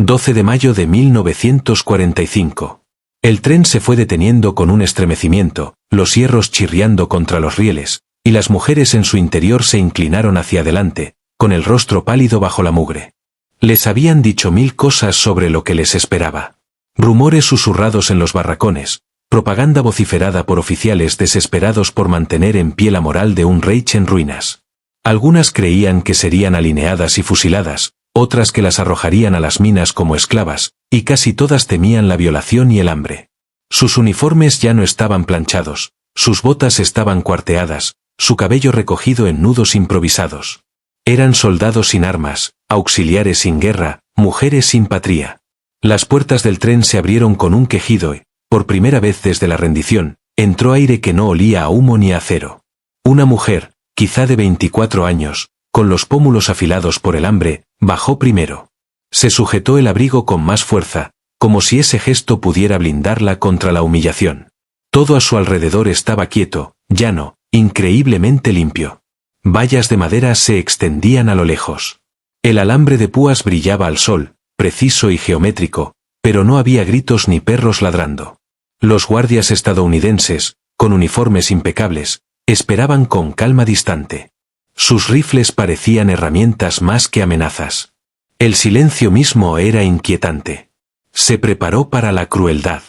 12 de mayo de 1945. El tren se fue deteniendo con un estremecimiento, los hierros chirriando contra los rieles, y las mujeres en su interior se inclinaron hacia adelante, con el rostro pálido bajo la mugre. Les habían dicho 1000 cosas sobre lo que les esperaba. Rumores susurrados en los barracones, propaganda vociferada por oficiales desesperados por mantener en pie la moral de un Reich en ruinas. Algunas creían que serían alineadas y fusiladas, otras que las arrojarían a las minas como esclavas, y casi todas temían la violación y el hambre. Sus uniformes ya no estaban planchados, sus botas estaban cuarteadas, su cabello recogido en nudos improvisados. Eran soldados sin armas, auxiliares sin guerra, mujeres sin patria. Las puertas del tren se abrieron con un quejido y, por primera vez desde la rendición, entró aire que no olía a humo ni a acero. Una mujer, quizá de 24 años, con los pómulos afilados por el hambre, bajó primero. Se sujetó el abrigo con más fuerza, como si ese gesto pudiera blindarla contra la humillación. Todo a su alrededor estaba quieto, llano, increíblemente limpio. Vallas de madera se extendían a lo lejos. El alambre de púas brillaba al sol, preciso y geométrico, pero no había gritos ni perros ladrando. Los guardias estadounidenses, con uniformes impecables, esperaban con calma distante. Sus rifles parecían herramientas más que amenazas. El silencio mismo era inquietante. Se preparó para la crueldad.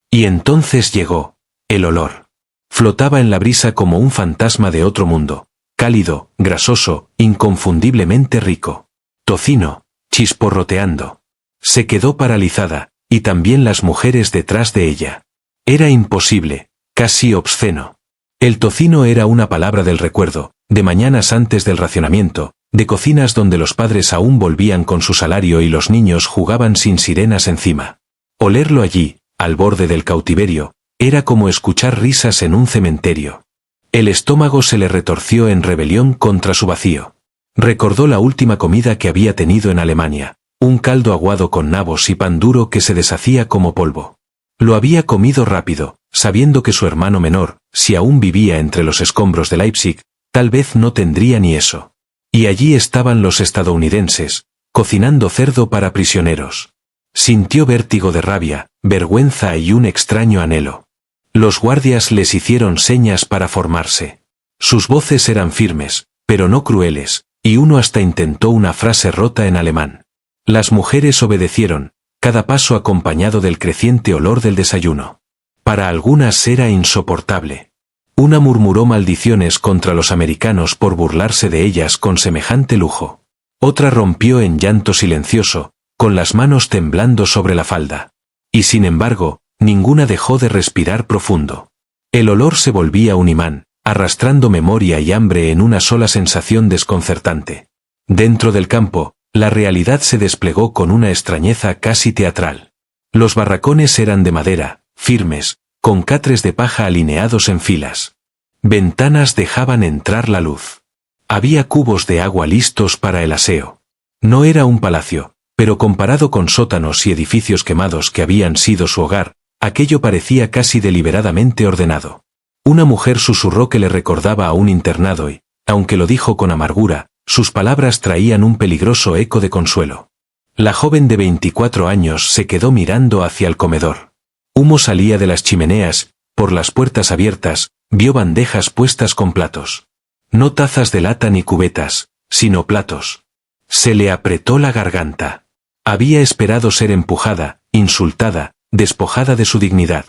Y entonces llegó, el olor. Flotaba en la brisa como un fantasma de otro mundo, cálido, grasoso, inconfundiblemente rico. Tocino, chisporroteando. Se quedó paralizada, y también las mujeres detrás de ella. Era imposible, casi obsceno. El tocino era una palabra del recuerdo, de mañanas antes del racionamiento, de cocinas donde los padres aún volvían con su salario y los niños jugaban sin sirenas encima. Olerlo allí, al borde del cautiverio, era como escuchar risas en un cementerio. El estómago se le retorció en rebelión contra su vacío. Recordó la última comida que había tenido en Alemania, un caldo aguado con nabos y pan duro que se deshacía como polvo. Lo había comido rápido, sabiendo que su hermano menor, si aún vivía entre los escombros de Leipzig, tal vez no tendría ni eso. Y allí estaban los estadounidenses, cocinando cerdo para prisioneros. Sintió vértigo de rabia, vergüenza y un extraño anhelo. Los guardias les hicieron señas para formarse. Sus voces eran firmes, pero no crueles, y uno hasta intentó una frase rota en alemán. Las mujeres obedecieron, cada paso acompañado del creciente olor del desayuno. Para algunas era insoportable. Una murmuró maldiciones contra los americanos por burlarse de ellas con semejante lujo. Otra rompió en llanto silencioso, con las manos temblando sobre la falda. Y sin embargo, ninguna dejó de respirar profundo. El olor se volvía un imán, arrastrando memoria y hambre en una sola sensación desconcertante. Dentro del campo, la realidad se desplegó con una extrañeza casi teatral. Los barracones eran de madera, firmes, con catres de paja alineados en filas. Ventanas dejaban entrar la luz. Había cubos de agua listos para el aseo. No era un palacio, pero comparado con sótanos y edificios quemados que habían sido su hogar, aquello parecía casi deliberadamente ordenado. Una mujer susurró que le recordaba a un internado y, aunque lo dijo con amargura, sus palabras traían un peligroso eco de consuelo. La joven de 24 años se quedó mirando hacia el comedor. Humo salía de las chimeneas, por las puertas abiertas, vio bandejas puestas con platos. No tazas de lata ni cubetas, sino platos. Se le apretó la garganta. Había esperado ser empujada, insultada, despojada de su dignidad.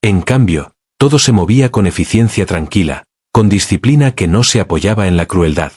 En cambio, todo se movía con eficiencia tranquila, con disciplina que no se apoyaba en la crueldad.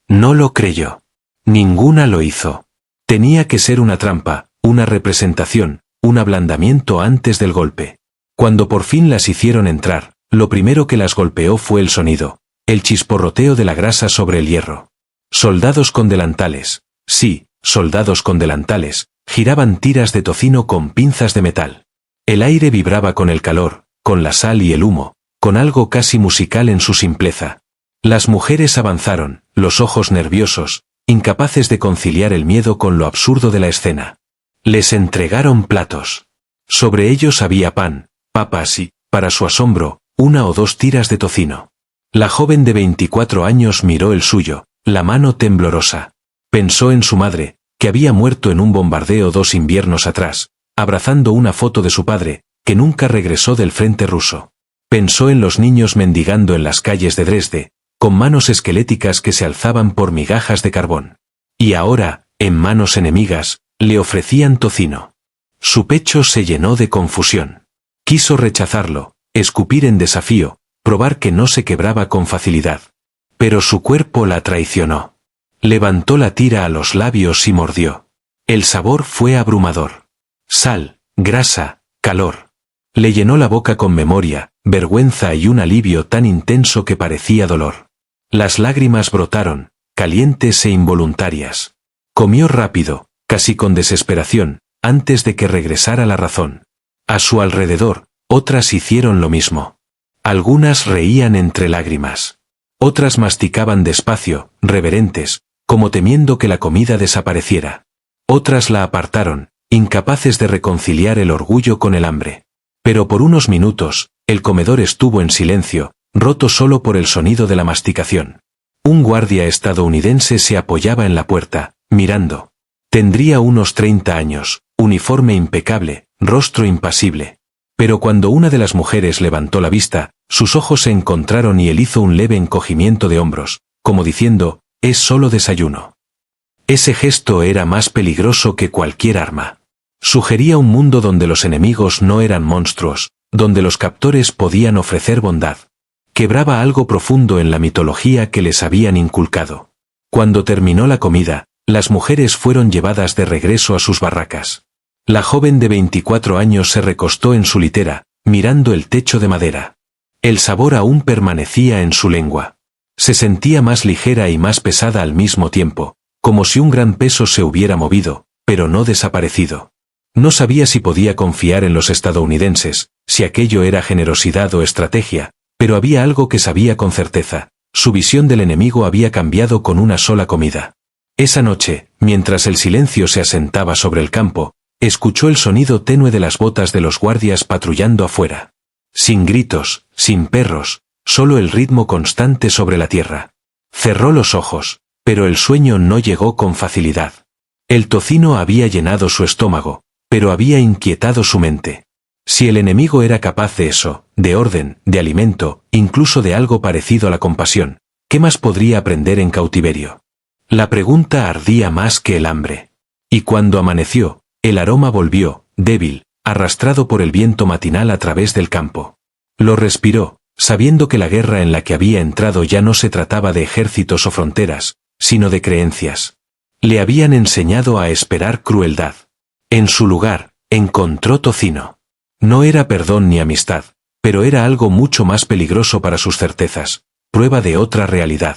No lo creyó. Ninguna lo hizo. Tenía que ser una trampa, una representación, un ablandamiento antes del golpe. Cuando por fin las hicieron entrar, lo primero que las golpeó fue el sonido, el chisporroteo de la grasa sobre el hierro. Soldados con delantales, sí, soldados con delantales, giraban tiras de tocino con pinzas de metal. El aire vibraba con el calor, con la sal y el humo, con algo casi musical en su simpleza. Las mujeres avanzaron, los ojos nerviosos, incapaces de conciliar el miedo con lo absurdo de la escena. Les entregaron platos. Sobre ellos había pan, papas y, para su asombro, 1 o 2 tiras de tocino. La joven de 24 años miró el suyo, la mano temblorosa. Pensó en su madre, que había muerto en un bombardeo 2 inviernos atrás, abrazando una foto de su padre, que nunca regresó del frente ruso. Pensó en los niños mendigando en las calles de Dresde, con manos esqueléticas que se alzaban por migajas de carbón. Y ahora, en manos enemigas, le ofrecían tocino. Su pecho se llenó de confusión. Quiso rechazarlo, escupir en desafío, probar que no se quebraba con facilidad. Pero su cuerpo la traicionó. Levantó la tira a los labios y mordió. El sabor fue abrumador. Sal, grasa, calor. Le llenó la boca con memoria, vergüenza y un alivio tan intenso que parecía dolor. Las lágrimas brotaron, calientes e involuntarias. Comió rápido, casi con desesperación, antes de que regresara la razón. A su alrededor, otras hicieron lo mismo. Algunas reían entre lágrimas. Otras masticaban despacio, reverentes, como temiendo que la comida desapareciera. Otras la apartaron, incapaces de reconciliar el orgullo con el hambre. Pero por unos minutos, el comedor estuvo en silencio, roto solo por el sonido de la masticación. Un guardia estadounidense se apoyaba en la puerta, mirando. Tendría unos 30 años, uniforme impecable, rostro impasible. Pero cuando una de las mujeres levantó la vista, sus ojos se encontraron y él hizo un leve encogimiento de hombros, como diciendo, «Es solo desayuno». Ese gesto era más peligroso que cualquier arma. Sugería un mundo donde los enemigos no eran monstruos, donde los captores podían ofrecer bondad. Quebraba algo profundo en la mitología que les habían inculcado. Cuando terminó la comida, las mujeres fueron llevadas de regreso a sus barracas. La joven de 24 años se recostó en su litera, mirando el techo de madera. El sabor aún permanecía en su lengua. Se sentía más ligera y más pesada al mismo tiempo, como si un gran peso se hubiera movido, pero no desaparecido. No sabía si podía confiar en los estadounidenses, si aquello era generosidad o estrategia, pero había algo que sabía con certeza: su visión del enemigo había cambiado con una sola comida. Esa noche, mientras el silencio se asentaba sobre el campo, escuchó el sonido tenue de las botas de los guardias patrullando afuera. Sin gritos, sin perros, solo el ritmo constante sobre la tierra. Cerró los ojos, pero el sueño no llegó con facilidad. El tocino había llenado su estómago, pero había inquietado su mente. Si el enemigo era capaz de eso, de orden, de alimento, incluso de algo parecido a la compasión, ¿qué más podría aprender en cautiverio? La pregunta ardía más que el hambre. Y cuando amaneció, el aroma volvió, débil, arrastrado por el viento matinal a través del campo. Lo respiró, sabiendo que la guerra en la que había entrado ya no se trataba de ejércitos o fronteras, sino de creencias. Le habían enseñado a esperar crueldad. En su lugar, encontró tocino. No era perdón ni amistad, pero era algo mucho más peligroso para sus certezas, prueba de otra realidad.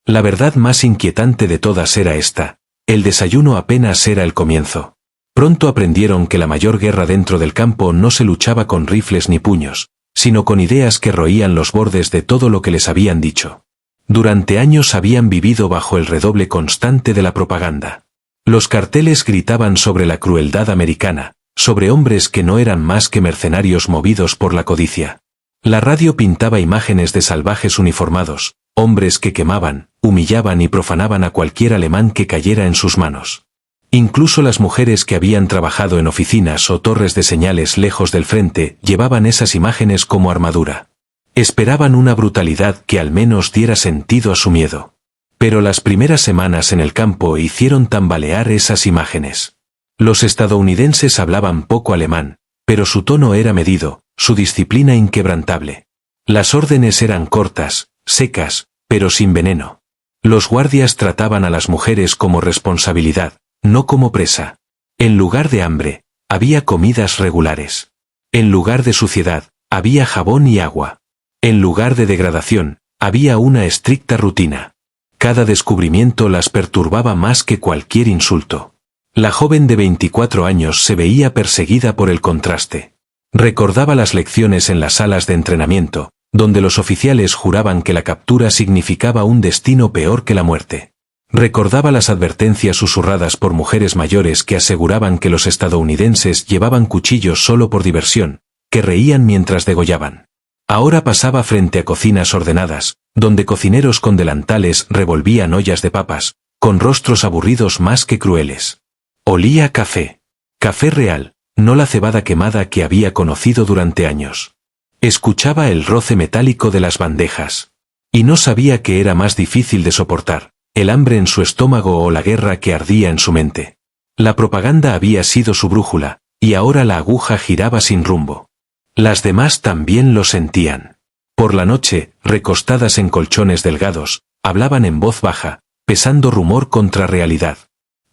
La verdad más inquietante de todas era esta: el desayuno apenas era el comienzo. Pronto aprendieron que la mayor guerra dentro del campo no se luchaba con rifles ni puños, sino con ideas que roían los bordes de todo lo que les habían dicho. Durante años habían vivido bajo el redoble constante de la propaganda. Los carteles gritaban sobre la crueldad americana, sobre hombres que no eran más que mercenarios movidos por la codicia. La radio pintaba imágenes de salvajes uniformados, hombres que quemaban, humillaban y profanaban a cualquier alemán que cayera en sus manos. Incluso las mujeres que habían trabajado en oficinas o torres de señales lejos del frente llevaban esas imágenes como armadura. Esperaban una brutalidad que al menos diera sentido a su miedo. Pero las primeras semanas en el campo hicieron tambalear esas imágenes. Los estadounidenses hablaban poco alemán, pero su tono era medido, su disciplina inquebrantable. Las órdenes eran cortas, secas, pero sin veneno. Los guardias trataban a las mujeres como responsabilidad, no como presa. En lugar de hambre, había comidas regulares. En lugar de suciedad, había jabón y agua. En lugar de degradación, había una estricta rutina. Cada descubrimiento las perturbaba más que cualquier insulto. La joven de 24 años se veía perseguida por el contraste. Recordaba las lecciones en las salas de entrenamiento, donde los oficiales juraban que la captura significaba un destino peor que la muerte. Recordaba las advertencias susurradas por mujeres mayores que aseguraban que los estadounidenses llevaban cuchillos solo por diversión, que reían mientras degollaban. Ahora pasaba frente a cocinas ordenadas, donde cocineros con delantales revolvían ollas de papas, con rostros aburridos más que crueles. Olía a café. Café real, no la cebada quemada que había conocido durante años. Escuchaba el roce metálico de las bandejas. Y no sabía que era más difícil de soportar, el hambre en su estómago o la guerra que ardía en su mente. La propaganda había sido su brújula, y ahora la aguja giraba sin rumbo. Las demás también lo sentían. Por la noche, recostadas en colchones delgados, hablaban en voz baja, pesando rumor contra realidad.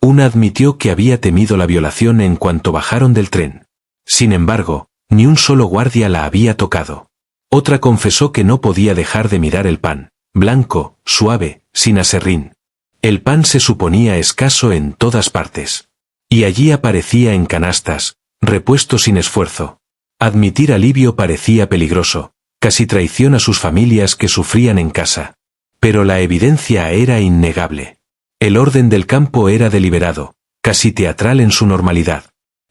Una admitió que había temido la violación en cuanto bajaron del tren. Sin embargo, ni un solo guardia la había tocado. Otra confesó que no podía dejar de mirar el pan, blanco, suave, sin aserrín. El pan se suponía escaso en todas partes. Y allí aparecía en canastas, repuesto sin esfuerzo. Admitir alivio parecía peligroso, casi traición a sus familias que sufrían en casa. Pero la evidencia era innegable. El orden del campo era deliberado, casi teatral en su normalidad.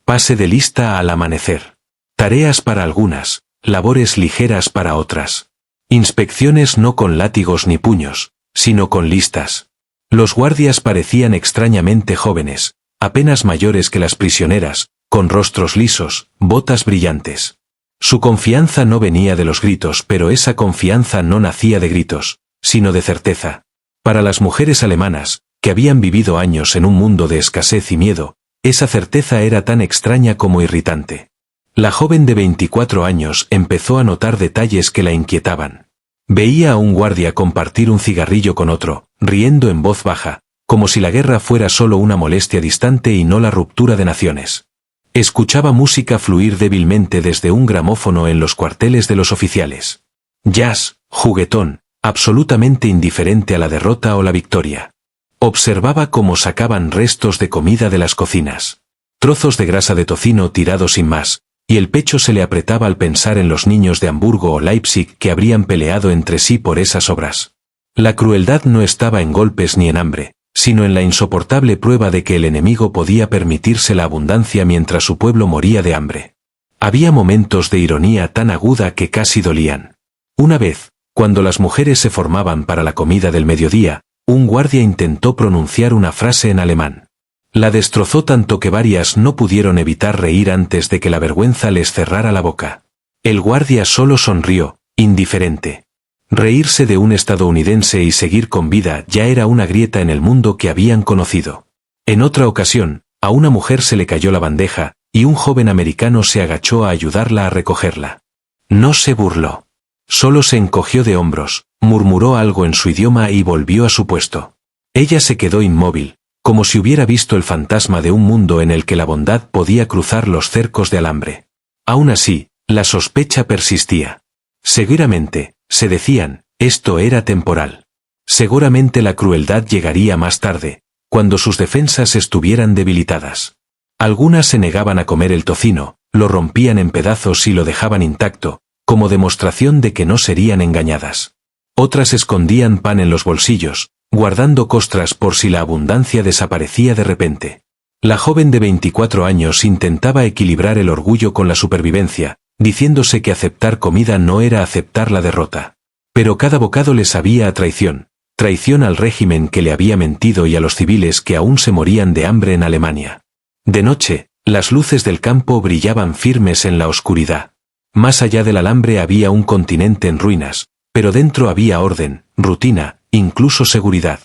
Pase de lista al amanecer. Tareas para algunas, labores ligeras para otras. Inspecciones no con látigos ni puños, sino con listas. Los guardias parecían extrañamente jóvenes, apenas mayores que las prisioneras, con rostros lisos, botas brillantes. Su confianza no venía de los gritos, pero esa confianza no nacía de gritos, sino de certeza. Para las mujeres alemanas, que habían vivido años en un mundo de escasez y miedo, esa certeza era tan extraña como irritante. La joven de 24 años empezó a notar detalles que la inquietaban. Veía a un guardia compartir un cigarrillo con otro, riendo en voz baja, como si la guerra fuera solo una molestia distante y no la ruptura de naciones. Escuchaba música fluir débilmente desde un gramófono en los cuarteles de los oficiales. Jazz, juguetón, absolutamente indiferente a la derrota o la victoria. Observaba cómo sacaban restos de comida de las cocinas. Trozos de grasa de tocino tirados sin más, y el pecho se le apretaba al pensar en los niños de Hamburgo o Leipzig que habrían peleado entre sí por esas obras. La crueldad no estaba en golpes ni en hambre, sino en la insoportable prueba de que el enemigo podía permitirse la abundancia mientras su pueblo moría de hambre. Había momentos de ironía tan aguda que casi dolían. Una vez, cuando las mujeres se formaban para la comida del mediodía, un guardia intentó pronunciar una frase en alemán. La destrozó tanto que varias no pudieron evitar reír antes de que la vergüenza les cerrara la boca. El guardia solo sonrió, indiferente. Reírse de un estadounidense y seguir con vida ya era una grieta en el mundo que habían conocido. En otra ocasión, a una mujer se le cayó la bandeja, y un joven americano se agachó a ayudarla a recogerla. No se burló. Solo se encogió de hombros, murmuró algo en su idioma y volvió a su puesto. Ella se quedó inmóvil, como si hubiera visto el fantasma de un mundo en el que la bondad podía cruzar los cercos de alambre. Aún así, la sospecha persistía. Seguramente, se decían, esto era temporal. Seguramente la crueldad llegaría más tarde, cuando sus defensas estuvieran debilitadas. Algunas se negaban a comer el tocino, lo rompían en pedazos y lo dejaban intacto, como demostración de que no serían engañadas. Otras escondían pan en los bolsillos, guardando costras por si la abundancia desaparecía de repente. La joven de 24 años intentaba equilibrar el orgullo con la supervivencia, diciéndose que aceptar comida no era aceptar la derrota. Pero cada bocado le sabía a traición, traición al régimen que le había mentido y a los civiles que aún se morían de hambre en Alemania. De noche, las luces del campo brillaban firmes en la oscuridad. Más allá del alambre había un continente en ruinas, pero dentro había orden, rutina, incluso seguridad.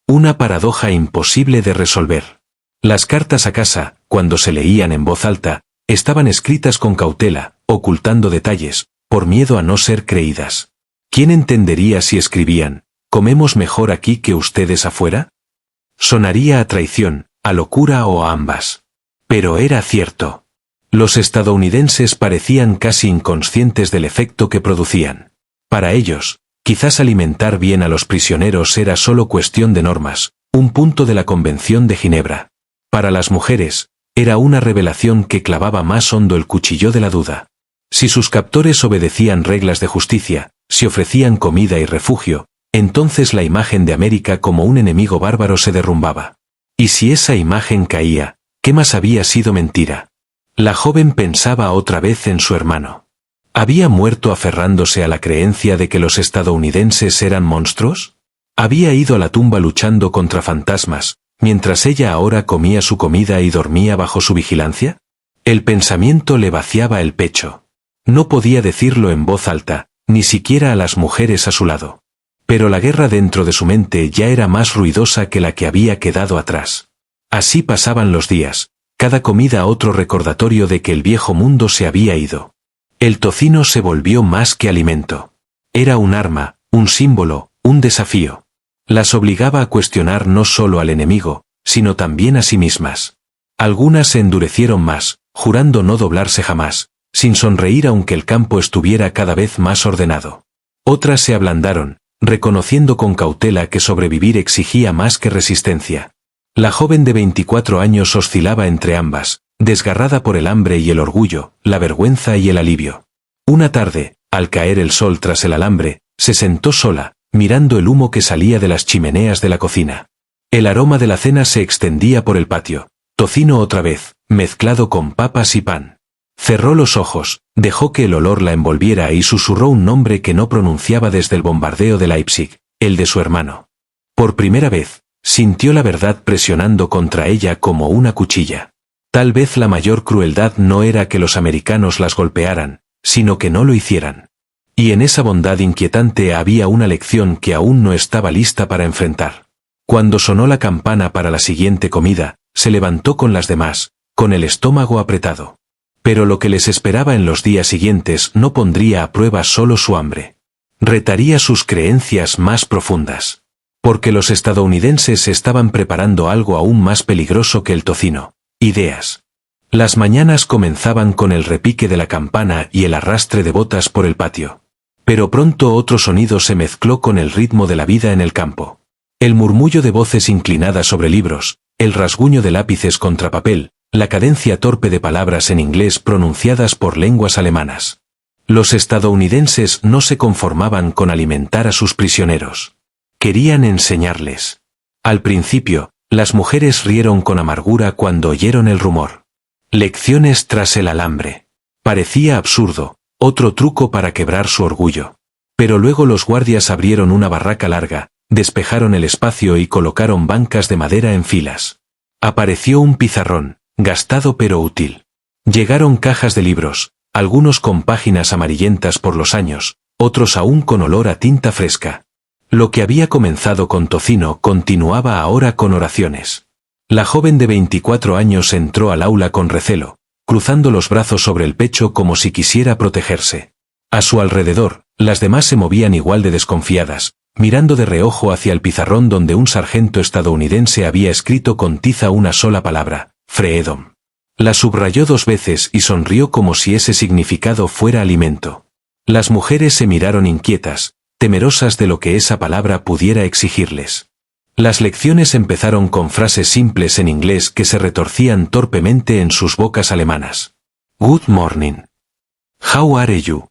Una paradoja imposible de resolver. Las cartas a casa, cuando se leían en voz alta, estaban escritas con cautela, ocultando detalles, por miedo a no ser creídas. ¿Quién entendería si escribían, «¿Comemos mejor aquí que ustedes afuera?» Sonaría a traición, a locura o a ambas. Pero era cierto. Los estadounidenses parecían casi inconscientes del efecto que producían. Para ellos, quizás alimentar bien a los prisioneros era solo cuestión de normas, un punto de la Convención de Ginebra. Para las mujeres, era una revelación que clavaba más hondo el cuchillo de la duda. Si sus captores obedecían reglas de justicia, si ofrecían comida y refugio, entonces la imagen de América como un enemigo bárbaro se derrumbaba. Y si esa imagen caía, ¿qué más había sido mentira? La joven pensaba otra vez en su hermano. ¿Había muerto aferrándose a la creencia de que los estadounidenses eran monstruos? Había ido a la tumba luchando contra fantasmas, mientras ella ahora comía su comida y dormía bajo su vigilancia. El pensamiento le vaciaba el pecho. No podía decirlo en voz alta, ni siquiera a las mujeres a su lado. Pero la guerra dentro de su mente ya era más ruidosa que la que había quedado atrás. Así pasaban los días, cada comida otro recordatorio de que el viejo mundo se había ido. El tocino se volvió más que alimento. Era un arma, un símbolo, un desafío. Las obligaba a cuestionar no solo al enemigo, sino también a sí mismas. Algunas se endurecieron más, jurando no doblarse jamás, sin sonreír aunque el campo estuviera cada vez más ordenado. Otras se ablandaron, reconociendo con cautela que sobrevivir exigía más que resistencia. La joven de 24 años oscilaba entre ambas, desgarrada por el hambre y el orgullo, la vergüenza y el alivio. Una tarde, al caer el sol tras el alambre, se sentó sola, mirando el humo que salía de las chimeneas de la cocina. El aroma de la cena se extendía por el patio, tocino otra vez, mezclado con papas y pan. Cerró los ojos, dejó que el olor la envolviera y susurró un nombre que no pronunciaba desde el bombardeo de Leipzig, el de su hermano. Por primera vez, sintió la verdad presionando contra ella como una cuchilla. Tal vez la mayor crueldad no era que los americanos las golpearan, sino que no lo hicieran. Y en esa bondad inquietante había una lección que aún no estaba lista para enfrentar. Cuando sonó la campana para la siguiente comida, se levantó con las demás, con el estómago apretado. Pero lo que les esperaba en los días siguientes no pondría a prueba solo su hambre. Retaría sus creencias más profundas. Porque los estadounidenses estaban preparando algo aún más peligroso que el tocino: ideas. Las mañanas comenzaban con el repique de la campana y el arrastre de botas por el patio. Pero pronto otro sonido se mezcló con el ritmo de la vida en el campo. El murmullo de voces inclinadas sobre libros, el rasguño de lápices contra papel, la cadencia torpe de palabras en inglés pronunciadas por lenguas alemanas. Los estadounidenses no se conformaban con alimentar a sus prisioneros. Querían enseñarles. Al principio, las mujeres rieron con amargura cuando oyeron el rumor. Lecciones tras el alambre. Parecía absurdo, otro truco para quebrar su orgullo. Pero luego los guardias abrieron una barraca larga, despejaron el espacio y colocaron bancas de madera en filas. Apareció un pizarrón, gastado pero útil. Llegaron cajas de libros, algunos con páginas amarillentas por los años, otros aún con olor a tinta fresca. Lo que había comenzado con tocino continuaba ahora con oraciones. La joven de 24 años entró al aula con recelo, cruzando los brazos sobre el pecho como si quisiera protegerse. A su alrededor, las demás se movían igual de desconfiadas, mirando de reojo hacia el pizarrón donde un sargento estadounidense había escrito con tiza una sola palabra: Freedom. La subrayó 2 veces y sonrió como si ese significado fuera alimento. Las mujeres se miraron inquietas, temerosas de lo que esa palabra pudiera exigirles. Las lecciones empezaron con frases simples en inglés que se retorcían torpemente en sus bocas alemanas. Good morning. How are you?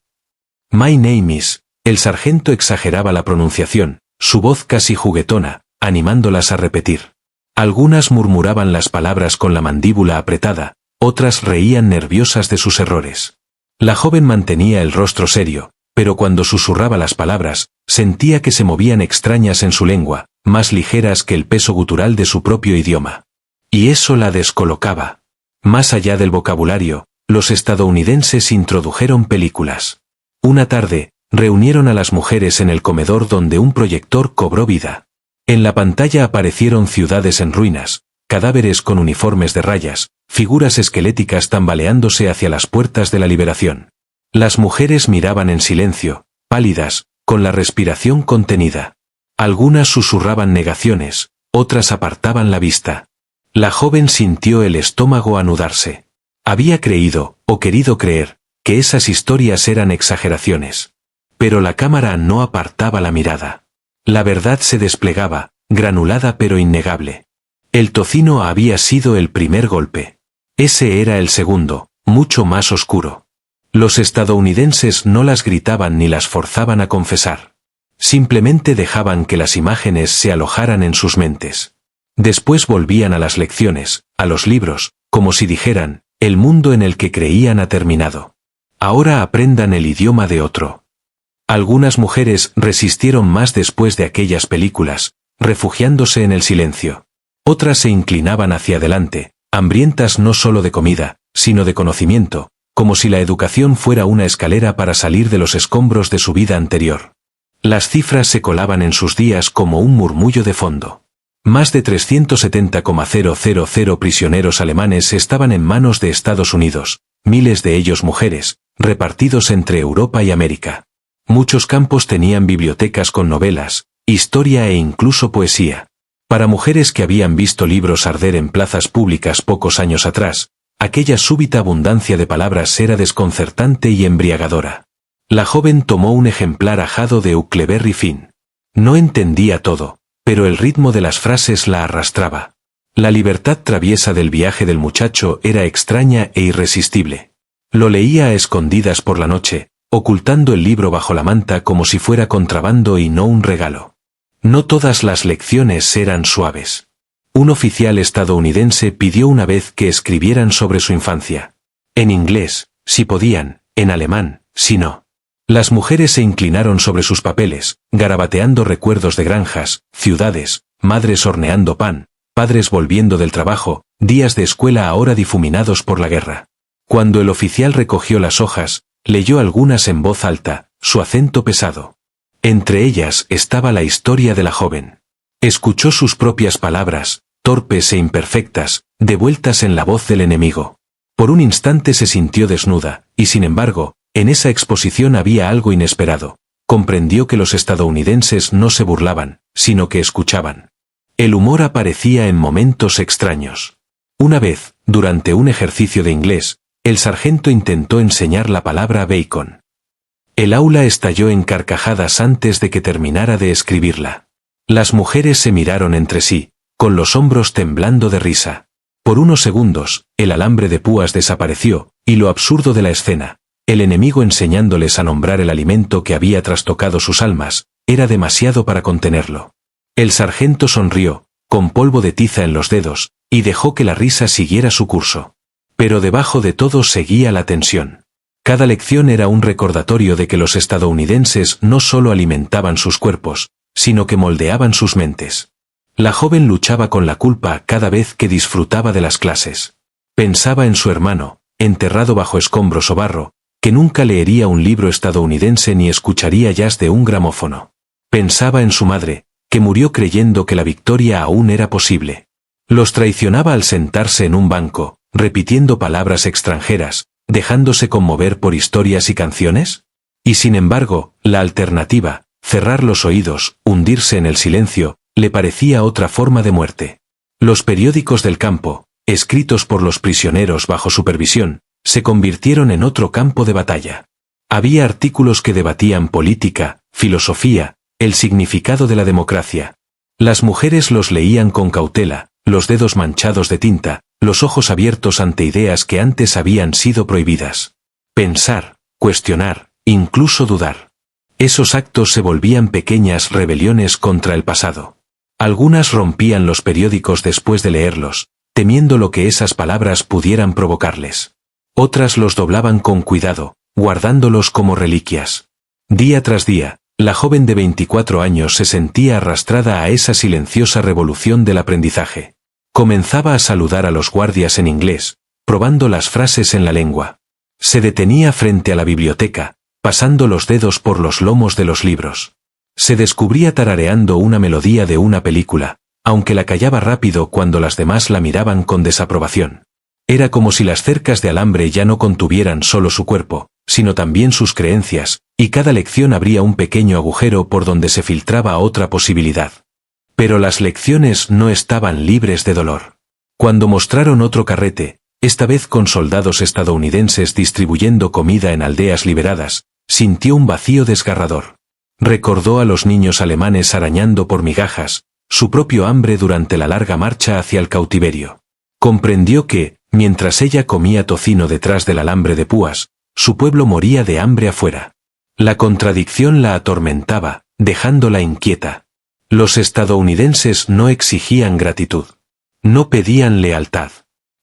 My name is. El sargento exageraba la pronunciación, su voz casi juguetona, animándolas a repetir. Algunas murmuraban las palabras con la mandíbula apretada, otras reían nerviosas de sus errores. La joven mantenía el rostro serio, pero cuando susurraba las palabras, sentía que se movían extrañas en su lengua, más ligeras que el peso gutural de su propio idioma. Y eso la descolocaba. Más allá del vocabulario, los estadounidenses introdujeron películas. Una tarde, reunieron a las mujeres en el comedor donde un proyector cobró vida. En la pantalla aparecieron ciudades en ruinas, cadáveres con uniformes de rayas, figuras esqueléticas tambaleándose hacia las puertas de la liberación. Las mujeres miraban en silencio, pálidas, con la respiración contenida. Algunas susurraban negaciones, otras apartaban la vista. La joven sintió el estómago anudarse. Había creído, o querido creer, que esas historias eran exageraciones. Pero la cámara no apartaba la mirada. La verdad se desplegaba, granulada pero innegable. El tocino había sido el primer golpe. Ese era el segundo, mucho más oscuro. Los estadounidenses no las gritaban ni las forzaban a confesar. Simplemente dejaban que las imágenes se alojaran en sus mentes. Después volvían a las lecciones, a los libros, como si dijeran, el mundo en el que creían ha terminado. Ahora aprendan el idioma de otro. Algunas mujeres resistieron más después de aquellas películas, refugiándose en el silencio. Otras se inclinaban hacia adelante, hambrientas no solo de comida, sino de conocimiento, como si la educación fuera una escalera para salir de los escombros de su vida anterior. Las cifras se colaban en sus días como un murmullo de fondo. Más de 370,000 prisioneros alemanes estaban en manos de Estados Unidos, miles de ellos mujeres, repartidos entre Europa y América. Muchos campos tenían bibliotecas con novelas, historia e incluso poesía. Para mujeres que habían visto libros arder en plazas públicas pocos años atrás, aquella súbita abundancia de palabras era desconcertante y embriagadora. La joven tomó un ejemplar ajado de Huckleberry Finn. No entendía todo, pero el ritmo de las frases la arrastraba. La libertad traviesa del viaje del muchacho era extraña e irresistible. Lo leía a escondidas por la noche, ocultando el libro bajo la manta como si fuera contrabando y no un regalo. No todas las lecciones eran suaves. Un oficial estadounidense pidió una vez que escribieran sobre su infancia. En inglés, si podían, en alemán, si no. Las mujeres se inclinaron sobre sus papeles, garabateando recuerdos de granjas, ciudades, madres horneando pan, padres volviendo del trabajo, días de escuela ahora difuminados por la guerra. Cuando el oficial recogió las hojas, leyó algunas en voz alta, su acento pesado. Entre ellas estaba la historia de la joven. Escuchó sus propias palabras, torpes e imperfectas, devueltas en la voz del enemigo. Por un instante se sintió desnuda, y sin embargo, en esa exposición había algo inesperado. Comprendió que los estadounidenses no se burlaban, sino que escuchaban. El humor aparecía en momentos extraños. Una vez, durante un ejercicio de inglés, el sargento intentó enseñar la palabra bacon. El aula estalló en carcajadas antes de que terminara de escribirla. Las mujeres se miraron entre sí, con los hombros temblando de risa. Por unos segundos, el alambre de púas desapareció, y lo absurdo de la escena, el enemigo enseñándoles a nombrar el alimento que había trastocado sus almas, era demasiado para contenerlo. El sargento sonrió, con polvo de tiza en los dedos, y dejó que la risa siguiera su curso. Pero debajo de todo seguía la tensión. Cada lección era un recordatorio de que los estadounidenses no solo alimentaban sus cuerpos, sino que moldeaban sus mentes. La joven luchaba con la culpa cada vez que disfrutaba de las clases. Pensaba en su hermano, enterrado bajo escombros o barro, que nunca leería un libro estadounidense ni escucharía jazz de un gramófono. Pensaba en su madre, que murió creyendo que la victoria aún era posible. Los traicionaba al sentarse en un banco, repitiendo palabras extranjeras, dejándose conmover por historias y canciones. Y sin embargo, la alternativa, cerrar los oídos, hundirse en el silencio, le parecía otra forma de muerte. Los periódicos del campo, escritos por los prisioneros bajo supervisión, se convirtieron en otro campo de batalla. Había artículos que debatían política, filosofía, el significado de la democracia. Las mujeres los leían con cautela, los dedos manchados de tinta, los ojos abiertos ante ideas que antes habían sido prohibidas. Pensar, cuestionar, incluso dudar. Esos actos se volvían pequeñas rebeliones contra el pasado. Algunas rompían los periódicos después de leerlos, temiendo lo que esas palabras pudieran provocarles. Otras los doblaban con cuidado, guardándolos como reliquias. Día tras día, la joven de 24 años se sentía arrastrada a esa silenciosa revolución del aprendizaje. Comenzaba a saludar a los guardias en inglés, probando las frases en la lengua. Se detenía frente a la biblioteca, pasando los dedos por los lomos de los libros. Se descubría tarareando una melodía de una película, aunque la callaba rápido cuando las demás la miraban con desaprobación. Era como si las cercas de alambre ya no contuvieran solo su cuerpo, sino también sus creencias, y cada lección abría un pequeño agujero por donde se filtraba otra posibilidad. Pero las lecciones no estaban libres de dolor. Cuando mostraron otro carrete, esta vez con soldados estadounidenses distribuyendo comida en aldeas liberadas, sintió un vacío desgarrador. Recordó a los niños alemanes arañando por migajas, su propio hambre durante la larga marcha hacia el cautiverio. Comprendió que, mientras ella comía tocino detrás del alambre de púas, su pueblo moría de hambre afuera. La contradicción la atormentaba, dejándola inquieta. Los estadounidenses no exigían gratitud. No pedían lealtad.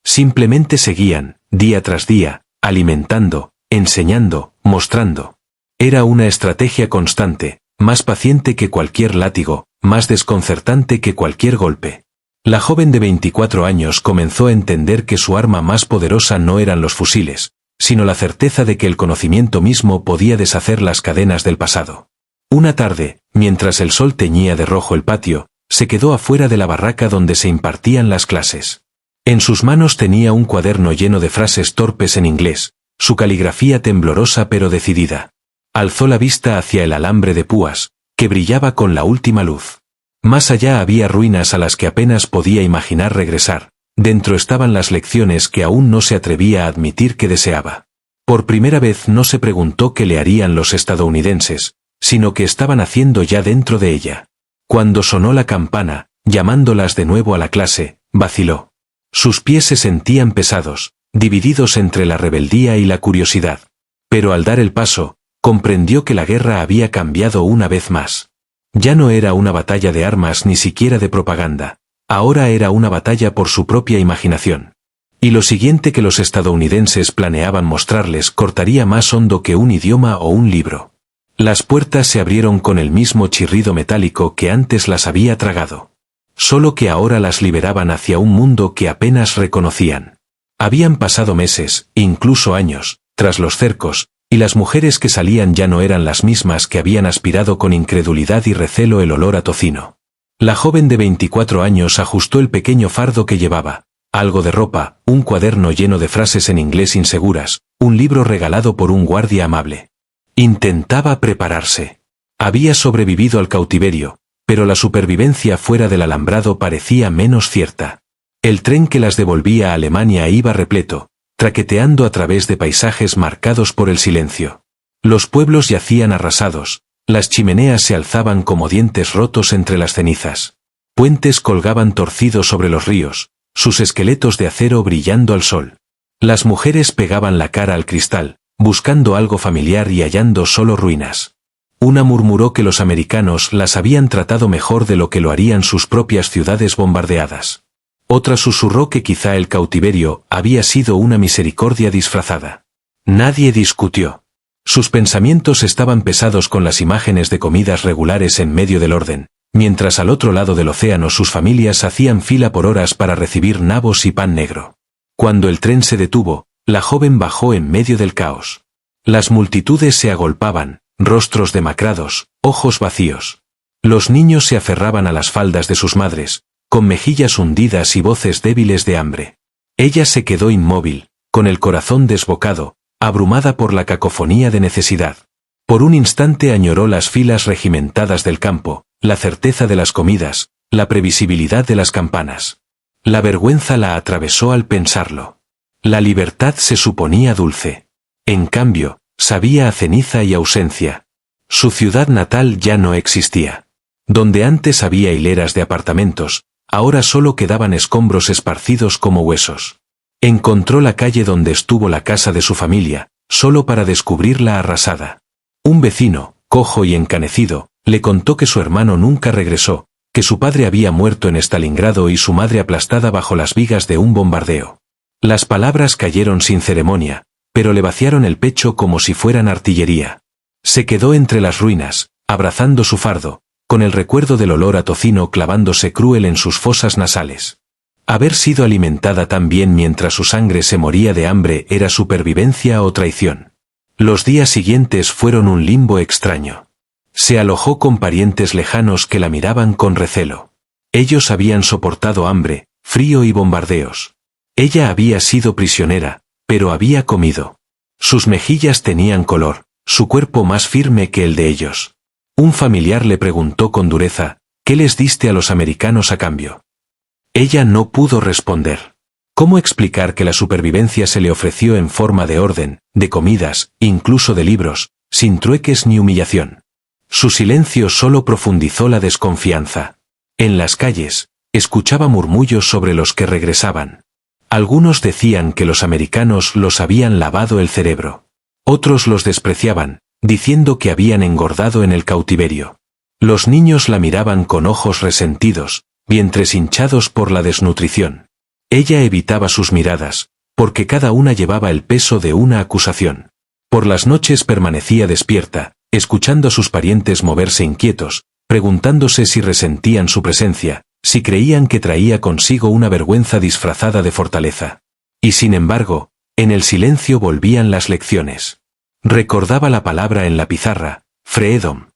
Simplemente seguían, día tras día, alimentando, enseñando, mostrando. Era una estrategia constante, más paciente que cualquier látigo, más desconcertante que cualquier golpe. La joven de 24 años comenzó a entender que su arma más poderosa no eran los fusiles, sino la certeza de que el conocimiento mismo podía deshacer las cadenas del pasado. Una tarde, mientras el sol teñía de rojo el patio, se quedó afuera de la barraca donde se impartían las clases. En sus manos tenía un cuaderno lleno de frases torpes en inglés, su caligrafía temblorosa pero decidida. Alzó la vista hacia el alambre de púas, que brillaba con la última luz. Más allá había ruinas a las que apenas podía imaginar regresar, dentro estaban las lecciones que aún no se atrevía a admitir que deseaba. Por primera vez no se preguntó qué le harían los estadounidenses, sino qué estaban haciendo ya dentro de ella. Cuando sonó la campana, llamándolas de nuevo a la clase, vaciló. Sus pies se sentían pesados, divididos entre la rebeldía y la curiosidad. Pero al dar el paso, comprendió que la guerra había cambiado una vez más. Ya no era una batalla de armas ni siquiera de propaganda, ahora era una batalla por su propia imaginación. Y lo siguiente que los estadounidenses planeaban mostrarles cortaría más hondo que un idioma o un libro. Las puertas se abrieron con el mismo chirrido metálico que antes las había tragado. Solo que ahora las liberaban hacia un mundo que apenas reconocían. Habían pasado meses, incluso años, tras los cercos, y las mujeres que salían ya no eran las mismas que habían aspirado con incredulidad y recelo el olor a tocino. La joven de 24 años ajustó el pequeño fardo que llevaba, algo de ropa, un cuaderno lleno de frases en inglés inseguras, un libro regalado por un guardia amable. Intentaba prepararse. Había sobrevivido al cautiverio, pero la supervivencia fuera del alambrado parecía menos cierta. El tren que las devolvía a Alemania iba repleto, traqueteando a través de paisajes marcados por el silencio. Los pueblos yacían arrasados, las chimeneas se alzaban como dientes rotos entre las cenizas. Puentes colgaban torcidos sobre los ríos, sus esqueletos de acero brillando al sol. Las mujeres pegaban la cara al cristal, buscando algo familiar y hallando solo ruinas. Una murmuró que los americanos las habían tratado mejor de lo que lo harían sus propias ciudades bombardeadas. Otra susurró que quizá el cautiverio había sido una misericordia disfrazada. Nadie discutió. Sus pensamientos estaban pesados con las imágenes de comidas regulares en medio del orden, mientras al otro lado del océano sus familias hacían fila por horas para recibir nabos y pan negro. Cuando el tren se detuvo, la joven bajó en medio del caos. Las multitudes se agolpaban, rostros demacrados, ojos vacíos. Los niños se aferraban a las faldas de sus madres, con mejillas hundidas y voces débiles de hambre. Ella se quedó inmóvil, con el corazón desbocado, abrumada por la cacofonía de necesidad. Por un instante añoró las filas regimentadas del campo, la certeza de las comidas, la previsibilidad de las campanas. La vergüenza la atravesó al pensarlo. La libertad se suponía dulce. En cambio, sabía a ceniza y ausencia. Su ciudad natal ya no existía. Donde antes había hileras de apartamentos, ahora solo quedaban escombros esparcidos como huesos. Encontró la calle donde estuvo la casa de su familia, solo para descubrirla arrasada. Un vecino, cojo y encanecido, le contó que su hermano nunca regresó, que su padre había muerto en Stalingrado y su madre aplastada bajo las vigas de un bombardeo. Las palabras cayeron sin ceremonia, pero le vaciaron el pecho como si fueran artillería. Se quedó entre las ruinas, abrazando su fardo, con el recuerdo del olor a tocino clavándose cruel en sus fosas nasales. Haber sido alimentada tan bien mientras su sangre se moría de hambre era supervivencia o traición. Los días siguientes fueron un limbo extraño. Se alojó con parientes lejanos que la miraban con recelo. Ellos habían soportado hambre, frío y bombardeos. Ella había sido prisionera, pero había comido. Sus mejillas tenían color, su cuerpo más firme que el de ellos. Un familiar le preguntó con dureza, ¿qué les diste a los americanos a cambio? Ella no pudo responder. ¿Cómo explicar que la supervivencia se le ofreció en forma de orden, de comidas, incluso de libros, sin trueques ni humillación? Su silencio solo profundizó la desconfianza. En las calles, escuchaba murmullos sobre los que regresaban. Algunos decían que los americanos los habían lavado el cerebro. Otros los despreciaban, diciendo que habían engordado en el cautiverio. Los niños la miraban con ojos resentidos, vientres hinchados por la desnutrición. Ella evitaba sus miradas, porque cada una llevaba el peso de una acusación. Por las noches permanecía despierta, escuchando a sus parientes moverse inquietos, preguntándose si resentían su presencia, si creían que traía consigo una vergüenza disfrazada de fortaleza. Y sin embargo, en el silencio volvían las lecciones. Recordaba la palabra en la pizarra, freedom.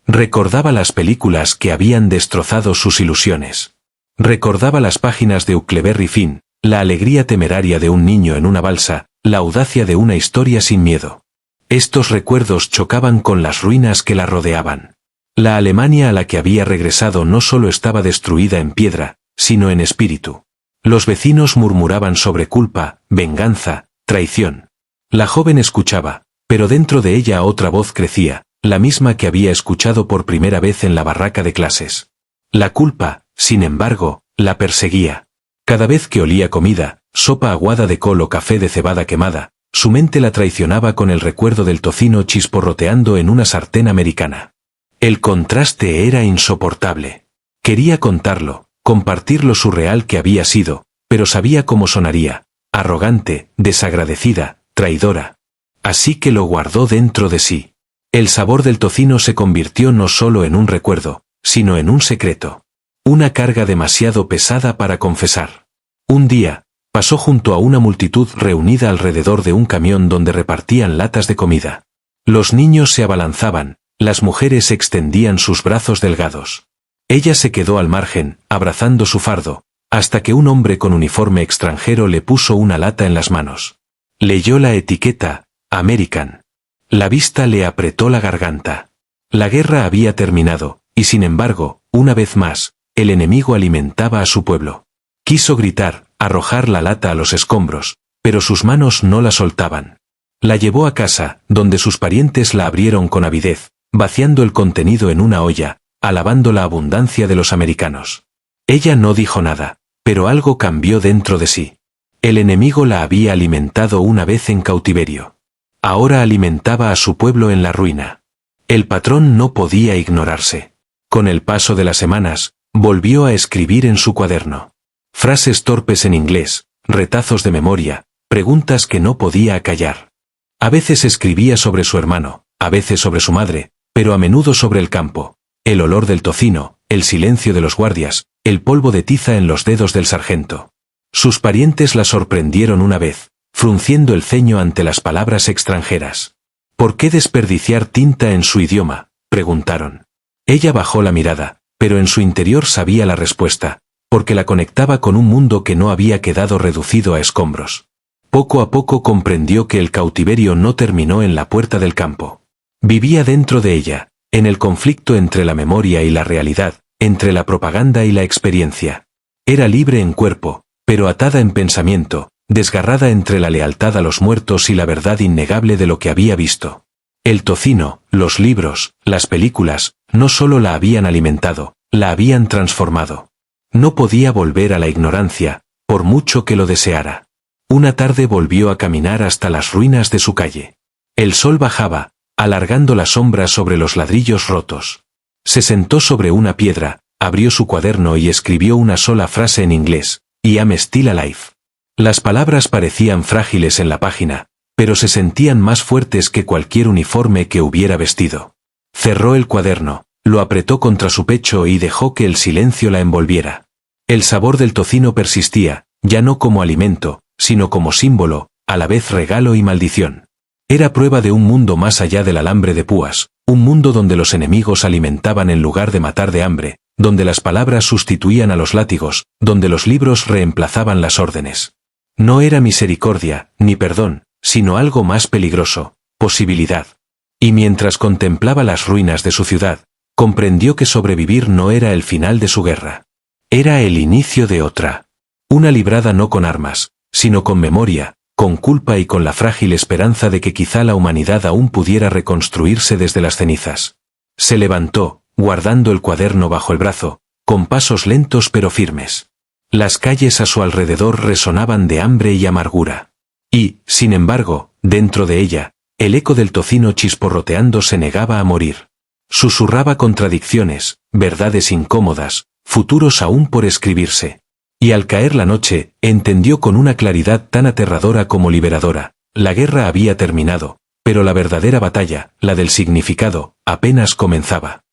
Recordaba las películas que habían destrozado sus ilusiones. Recordaba las páginas de Huckleberry Finn, la alegría temeraria de un niño en una balsa, la audacia de una historia sin miedo. Estos recuerdos chocaban con las ruinas que la rodeaban. La Alemania a la que había regresado no solo estaba destruida en piedra, sino en espíritu. Los vecinos murmuraban sobre culpa, venganza, traición. La joven escuchaba, pero dentro de ella otra voz crecía, la misma que había escuchado por primera vez en la barraca de clases. La culpa, sin embargo, la perseguía. Cada vez que olía comida, sopa aguada de col o café de cebada quemada, su mente la traicionaba con el recuerdo del tocino chisporroteando en una sartén americana. El contraste era insoportable. Quería contarlo, compartir lo surreal que había sido, pero sabía cómo sonaría, arrogante, desagradecida, traidora. Así que lo guardó dentro de sí. El sabor del tocino se convirtió no solo en un recuerdo, sino en un secreto. Una carga demasiado pesada para confesar. Un día, pasó junto a una multitud reunida alrededor de un camión donde repartían latas de comida. Los niños se abalanzaban, las mujeres extendían sus brazos delgados. Ella se quedó al margen, abrazando su fardo, hasta que un hombre con uniforme extranjero le puso una lata en las manos. Leyó la etiqueta, American. La vista le apretó la garganta. La guerra había terminado, y sin embargo, una vez más, el enemigo alimentaba a su pueblo. Quiso gritar, arrojar la lata a los escombros, pero sus manos no la soltaban. La llevó a casa, donde sus parientes la abrieron con avidez, vaciando el contenido en una olla, alabando la abundancia de los americanos. Ella no dijo nada, pero algo cambió dentro de sí. El enemigo la había alimentado una vez en cautiverio. Ahora alimentaba a su pueblo en la ruina. El patrón no podía ignorarse. Con el paso de las semanas, volvió a escribir en su cuaderno. Frases torpes en inglés, retazos de memoria, preguntas que no podía acallar. A veces escribía sobre su hermano, a veces sobre su madre, pero a menudo sobre el campo, el olor del tocino, el silencio de los guardias, el polvo de tiza en los dedos del sargento. Sus parientes la sorprendieron una vez, frunciendo el ceño ante las palabras extranjeras. ¿Por qué desperdiciar tinta en su idioma?, preguntaron. Ella bajó la mirada, pero en su interior sabía la respuesta, porque la conectaba con un mundo que no había quedado reducido a escombros. Poco a poco comprendió que el cautiverio no terminó en la puerta del campo. Vivía dentro de ella, en el conflicto entre la memoria y la realidad, entre la propaganda y la experiencia. Era libre en cuerpo, pero atada en pensamiento, desgarrada entre la lealtad a los muertos y la verdad innegable de lo que había visto. El tocino, los libros, las películas, no solo la habían alimentado, la habían transformado. No podía volver a la ignorancia, por mucho que lo deseara. Una tarde volvió a caminar hasta las ruinas de su calle. El sol bajaba, alargando la sombra sobre los ladrillos rotos. Se sentó sobre una piedra, abrió su cuaderno y escribió una sola frase en inglés, I am still alive. Las palabras parecían frágiles en la página, pero se sentían más fuertes que cualquier uniforme que hubiera vestido. Cerró el cuaderno, lo apretó contra su pecho y dejó que el silencio la envolviera. El sabor del tocino persistía, ya no como alimento, sino como símbolo, a la vez regalo y maldición. Era prueba de un mundo más allá del alambre de púas, un mundo donde los enemigos alimentaban en lugar de matar de hambre, donde las palabras sustituían a los látigos, donde los libros reemplazaban las órdenes. No era misericordia, ni perdón, sino algo más peligroso, posibilidad. Y mientras contemplaba las ruinas de su ciudad, comprendió que sobrevivir no era el final de su guerra. Era el inicio de otra. Una librada no con armas, sino con memoria, con culpa y con la frágil esperanza de que quizá la humanidad aún pudiera reconstruirse desde las cenizas. Se levantó, guardando el cuaderno bajo el brazo, con pasos lentos pero firmes. Las calles a su alrededor resonaban de hambre y amargura. Y, sin embargo, dentro de ella, el eco del tocino chisporroteando se negaba a morir. Susurraba contradicciones, verdades incómodas, futuros aún por escribirse. Y al caer la noche, entendió con una claridad tan aterradora como liberadora, la guerra había terminado, Pero la verdadera batalla, la del significado, apenas comenzaba.